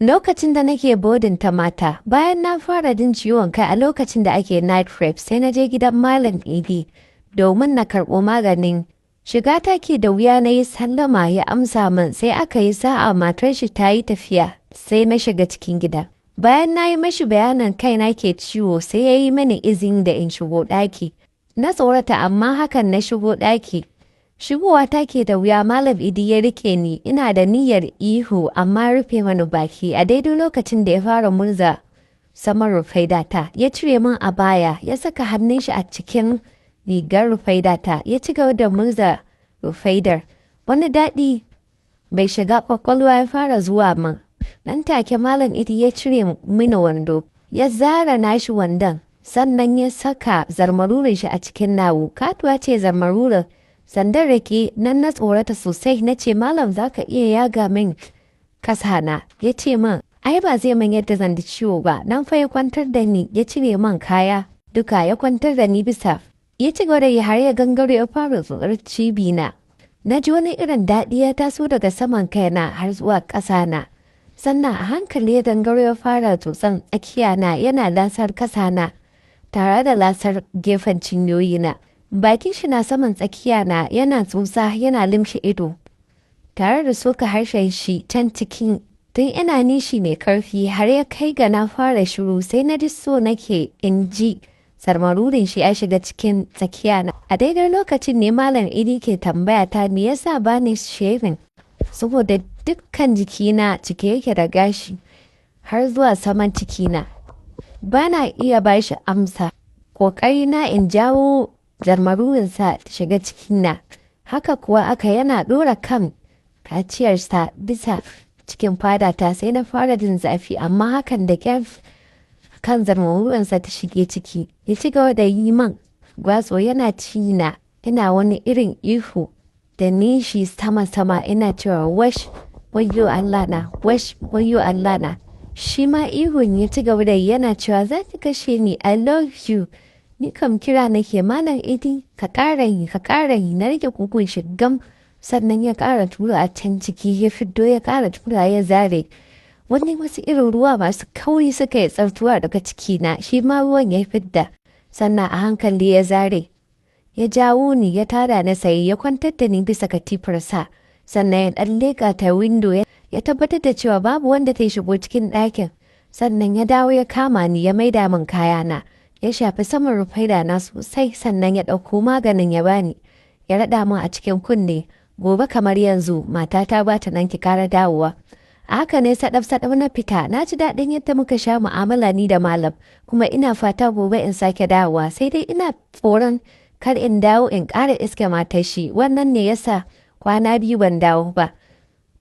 Lokacin da nake bodin ta mata, bayan na fara jin ciwon kai a lokacin da ake night prep sai na je gidan Malam Idi domin na karɓo maganin. Shiga take da wuya na yi sallama ya amsa min sai aka yi sa'a matar shi ta yi tafiya sai na shiga cikin gida. Bayan na yi mashi bayanan kaina ke ciwo sai ya yi mani izini da in shigo ɗaki. Na tsorata amma hakan na shigo ɗaki. Shigowa take da wuya Malam Idi ya rike ni ina da niyyar ihu amma rufe mani baki a daidai lokacin da ya fara murza saman rufaidata ya cire min a baya ya saka hannun shi a cikin rigar rufaidata ya ci gaba da murza rufaidar. Wani daɗi bai shiga kwakwalwa ya fara zuwa min. Nan take Malam Idi ya cire mini wando ya zara nashi wandon sannan ya saka zarmarurin shi a cikin nawu. Katuwa ce zarmarurin. Sandar rake nan na tsorata sosai na ce Malam za ka iya yaga min kasana. Ya ce min ai ba zai min yadda zan da ciwo ba. Nan fa ya kwantar da ni ya cire min kaya duka ya kwantar da ni bisa. Ya ci gaba da ya har ya gangaro ya fara tsotsar cibina. Na ji wani irin daɗi ya taso daga saman kaina har zuwa ƙasana. Sannan a hankali ya gangaro ya fara tsotsan tsakiyana yana lasar kasana tare da lasar gefen cinyoyina. Bakin shi na saman tsakiya na yana tsotsa yana limshe ido tare da soka harshen shi can cikin tun ina nishi mai karfi har ya kai ga na fara shiru sai na ji so nake in ji sarmarurin shi ya shiga cikin tsakiya na. A daidai lokacin ne Malam Idi ke tambaya ta me yasa ba ni shaving saboda dukkan jikina cike yake da gashi har zuwa saman cikina. Ba na iya ba shi amsa. Ƙoƙari na in jawo zarmarurinsa ta shiga cikina. Haka kuwa aka yana ɗora kan kaciyarsa bisa cikin fadata sai na fara jin zafi amma hakan da ƙyar kan zarmarurinsa ta shige ciki. Ya ci gaba da yi man gwatso yana cina ina wani irin ihu da nishi sama-sama ina cewa wash wayyo Allah na wash wayyo Allah na. Shi ma ihun ya ci gaba da yana cewa za ki kashe ni I love you. Ni kam kira nake Malam Idi ka ƙara yi na rike kukun shi gam sannan ya ƙara tura a can ciki ya fiddo ya ƙara tura ya zare. Wani wasu irin ruwa masu kauri suka yi tsartuwa daga cikina shi ma ruwan ya fidda sannan a hankali ya zare. Ya jawo ni ya tada na sayi ya kwantar da ni bisa katifarsa sannan ya ɗan leƙa ta windo ya tabbatar da cewa babu wanda ta shigo cikin ɗakin sannan ya dawo ya kama ni ya maida min kayana. Ya shafi saman rufaida na sosai sannan ya ɗauko maganin ya bani ya raɗa min a cikin kunne gobe kamar yanzu matata ba ta nan ki kara dawowa. A haka ne sadaf na fita na ji daɗin yadda muka sha mu'amala ni da Malam kuma ina fata gobe in sake dawowa sai dai ina tsoron kar in dawo in ƙara iske matar shi wannan ne yasa kwana biyu ban dawo ba.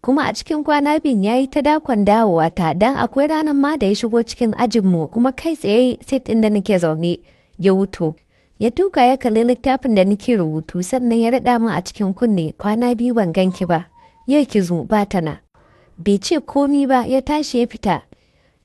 Kuma a cikin kwana biyun ya yi ta dakon dawowa ta don akwai ranar ma da ya shigo cikin ajinmu kuma kai tsaye sit ɗin da nake zaune ya wuto. Ya tuka ya kalli littafin da nake rubutu sannan ya raɗa min a cikin kunne kwana biyu ban ganki ba. Yau ki zo ba ta na. Bai ce komi ba ya tashi ya fita.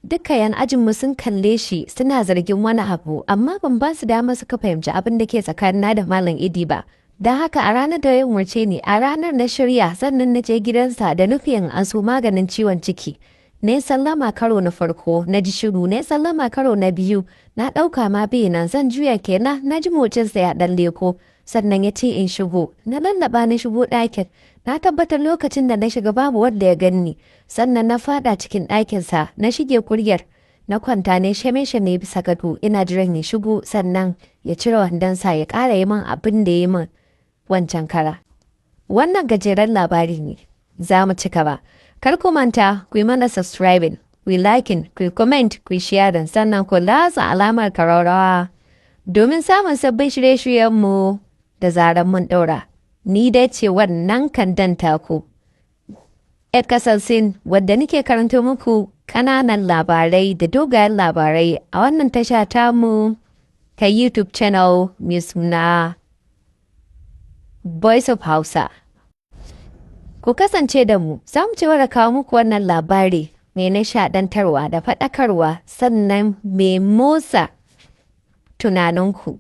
Duka yan ajinmu sun kalle shi suna zargin wani abu amma ban ba su dama suka fahimci abin da ke tsakanina da Malam Idi ba. Don haka a ranar da ya umarce ni a ranar na shirya sannan na je gidansa da nufin an so maganin ciwon ciki. Ne sallama karo na farko na ji shiru ne sallama karo na biyu na ɗauka ma nan zan juya kenan na ji mocinsa ya ɗan leko sannan ya ce in shigo na lallaba na shigo ɗakin na tabbatar lokacin da na shiga babu wanda ya ganni sannan na fada cikin ɗakinsa na shige kuryar na kwanta ne shame-shame bisa gado ina jiran ya shigo sannan ya cire wandonsa ya ƙara yi min abin da ya yi min wancan kara. Wannan gajeren labari ne, za mu ci gaba. Kar ku manta, ku yi mana subscribing, ku yi liking, ku yi comment, ku yi sharing, sannan ku latsa alamar kararrawa domin samun sabbin shirye-shiryenmu da zaran mun ɗaura. Ni dai ce wannan kan danta ku. Ed Kasalsin, wadda nake karanto muku ƙananan labarai da dogayen labarai a wannan tasha tamu ta YouTube channel mai suna Voice of Hausa. Ku kasance da mu, za mu ci da kawo muku wannan labari mai nishaɗantarwa da faɗakarwa sannan mai motsa tunaninku.